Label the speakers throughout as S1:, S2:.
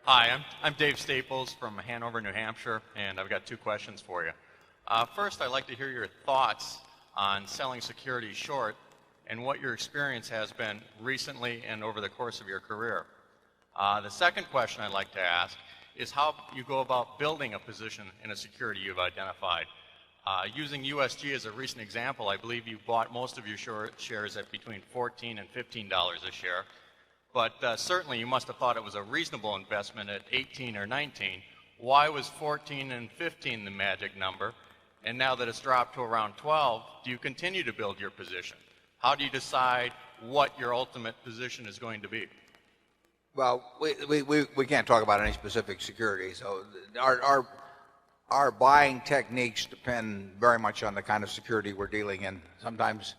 S1: Hi, I'm Dave Staples from Hanover, New Hampshire, and I've got two questions for you. First, I'd like to hear your thoughts on selling securities short and what your experience has been recently and over the course of your career. The second question I'd like to ask is how you go about building a position in a security you've identified. Using USG as a recent example, I believe you bought most of your shares at between $14 and $15 a share. But certainly you must have thought it was a reasonable investment at 18 or 19. Why was 14 and 15 the magic number? And now that it's dropped to around 12, do you continue to build your position? How do you decide what your ultimate position is going to be?
S2: Well, we can't talk about any specific security. So our buying techniques depend very much on the kind of security we're dealing in. Sometimes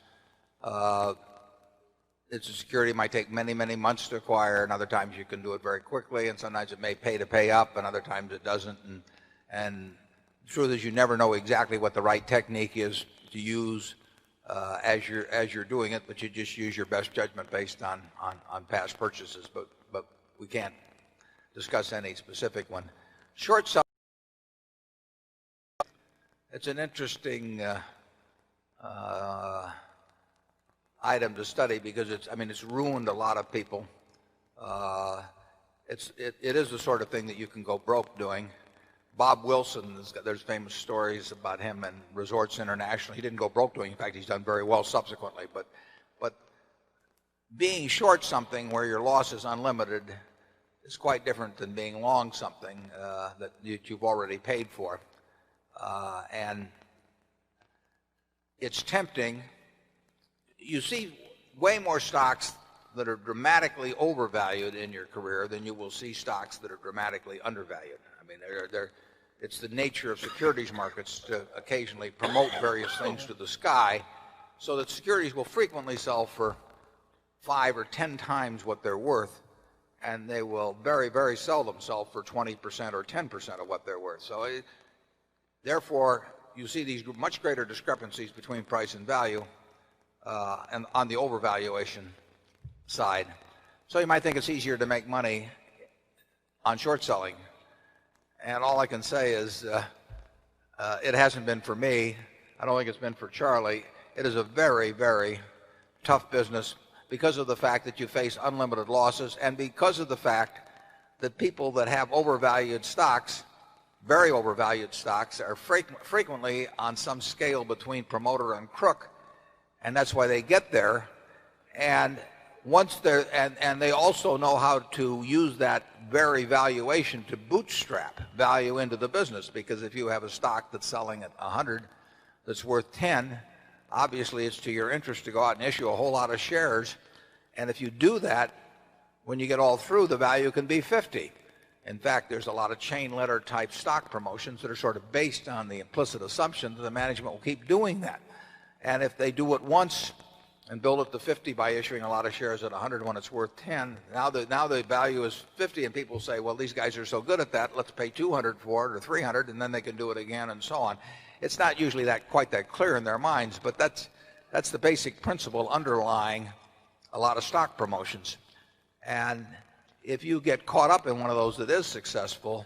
S2: it's a security that might take many, many months to acquire, and other times you can do it very quickly, and sometimes it may pay to pay up, and other times it doesn't. And the truth is you never know exactly what the right technique is to use as you're doing it, but you just use your best judgment based on past purchases. But we can't discuss any specific one. Short selling, it's an interesting item to study because it's ruined a lot of people. It is the sort of thing that you can go broke doing. Bob Wilson, there's famous stories about him and Resorts International. He didn't go broke doing. In fact, he's done very well subsequently. But being short something where your loss is unlimited is quite different than being long something that you've already paid for. And it's tempting. You see way more stocks that are dramatically overvalued in your career than you will see stocks that are dramatically undervalued. I mean, it's the nature of securities markets to occasionally promote various things to the sky so that securities will frequently sell for 5 or 10 times what they're worth, and they will very, very seldom sell for 20% or 10% of what they're worth. So therefore, you see these much greater discrepancies between price and value and on the overvaluation side. So you might think it's easier to make money on short selling. And all I can say is it hasn't been for me. I don't think it's been for Charlie. It is a very, very tough business because of the fact that you face unlimited losses and because of the fact that people that have overvalued stocks, very overvalued stocks, are frequently on some scale between promoter and crook. And that's why they get there. And once they're and they also know how to use that very valuation to bootstrap value into the business, because if you have a stock that's selling at 100 that's worth 10, obviously it's to your interest to go out and issue a whole lot of shares. And if you do that, when you get all through, the value can be 50. In fact, there's a lot of chain letter type stock promotions that are sort of based on the implicit assumption that the management will keep doing that. And if they do it once and build it to 50 by issuing a lot of shares at 100 when it's worth 10, now the value is 50, and people say, well, these guys are so good at that, let's pay 200 for it or 300, and then they can do it again and so on. It's not usually quite that clear in their minds, but that's the basic principle underlying a lot of stock promotions. And if you get caught up in one of those that is successful,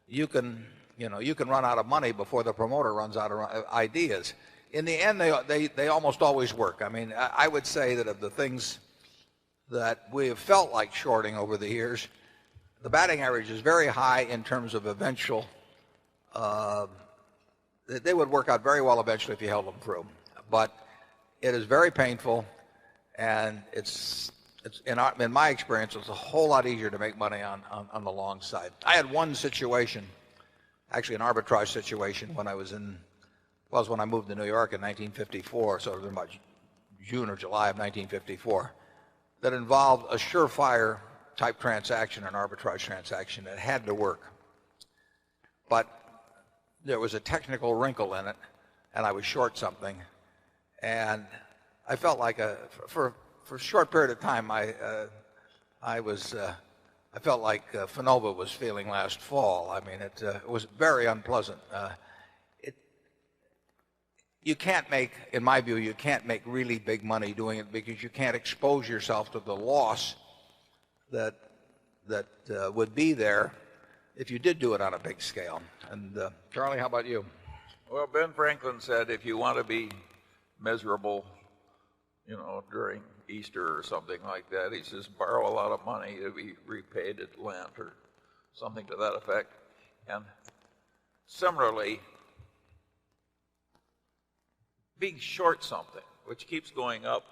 S2: you can run out of money before the promoter runs out of ideas. In the end, they almost always work. I mean, I would say that of the things that we have felt like shorting over the years, the batting average is very high in terms of eventual. They would work out very well eventually if you held them through. But it is very painful, and it's in my experience, it's a whole lot easier to make money on the long side. I had one situation, actually an arbitrage situation, when I moved to New York in 1954, so it was about June or July of 1954, that involved a surefire type transaction, an arbitrage transaction. It had to work. But there was a technical wrinkle in it, and I was short something. And I felt like for a short period of time, I felt like Fanova was feeling last fall. I mean, it was very unpleasant. You can't make, in my view, you can't make really big money doing it because you can't expose yourself to the loss that that would be there if you did do it on a big scale. And Charlie, how about you?
S3: Well, Ben Franklin said if you want to be miserable, during Easter or something like that, he says borrow a lot of money to be repaid at Lent or something to that effect. And similarly, being short something, which keeps going up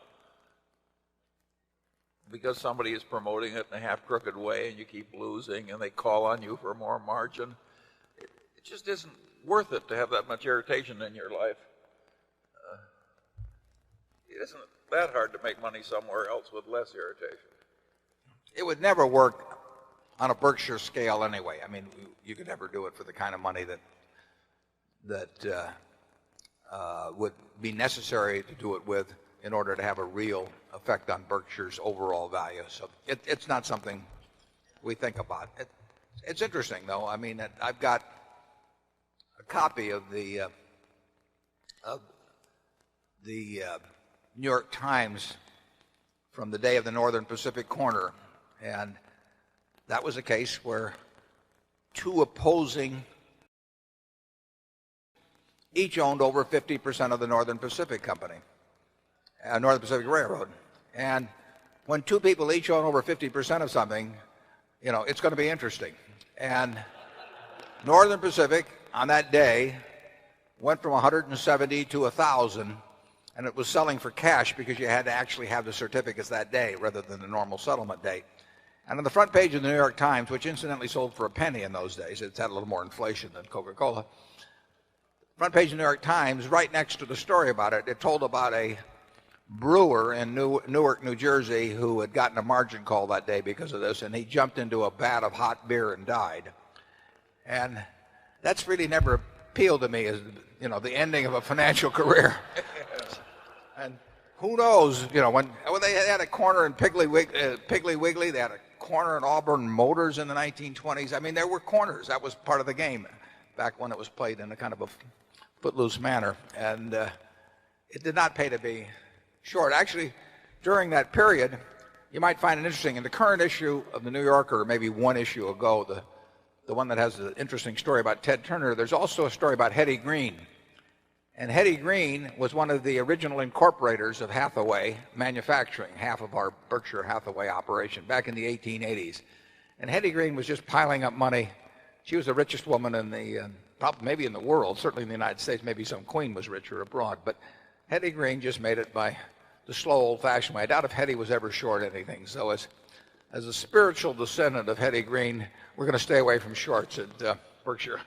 S3: because somebody is promoting it in a half-crooked way and you keep losing and they call on you for more margin, it just isn't worth it to have that much irritation in your life. It isn't that hard to make money somewhere else with less irritation.
S2: It would never work on a Berkshire scale anyway. I mean, you could never do it for the kind of money that would be necessary to do it with in order to have a real effect on Berkshire's overall value. So it's not something we think about. It's interesting, though. I mean, I've got a copy of the New York Times from the day of the Northern Pacific corner, and that was a case where two opposing each owned over 50% of the Northern Pacific Company, Northern Pacific Railroad. And when two people each own over 50% of something, it's going to be interesting. And Northern Pacific on that day went from 170 to 1,000, and it was selling for cash because you had to actually have the certificates that day rather than the normal settlement date. And on the front page of the New York Times, which incidentally sold for a penny in those days, it's had a little more inflation than Coca-Cola, front page of the New York Times, right next to the story about it, it told about a brewer in Newark, New Jersey, who had gotten a margin call that day because of this, and he jumped into a vat of hot beer and died. And that's really never appealed to me as, the ending of a financial career. And who knows, when they had a corner in Piggly Wiggly, they had a corner in Auburn Motors in the 1920s. I mean, there were corners. That was part of the game back when it was played in a kind of a footloose manner. And it did not pay to be short. Actually, during that period, you might find it interesting. In the current issue of the New Yorker, maybe one issue ago, the one that has an interesting story about Ted Turner, there's also a story about Hetty Green. And Hetty Green was one of the original incorporators of Hathaway Manufacturing, half of our Berkshire Hathaway operation, back in the 1880s. And Hetty Green was just piling up money. She was the richest woman in the, probably maybe in the world, certainly in the United States. Maybe some queen was richer abroad. But Hetty Green just made it by the slow, old-fashioned way. I doubt if Hetty was ever short anything. So as a spiritual descendant of Hetty Green, we're going to stay away from shorts at Berkshire.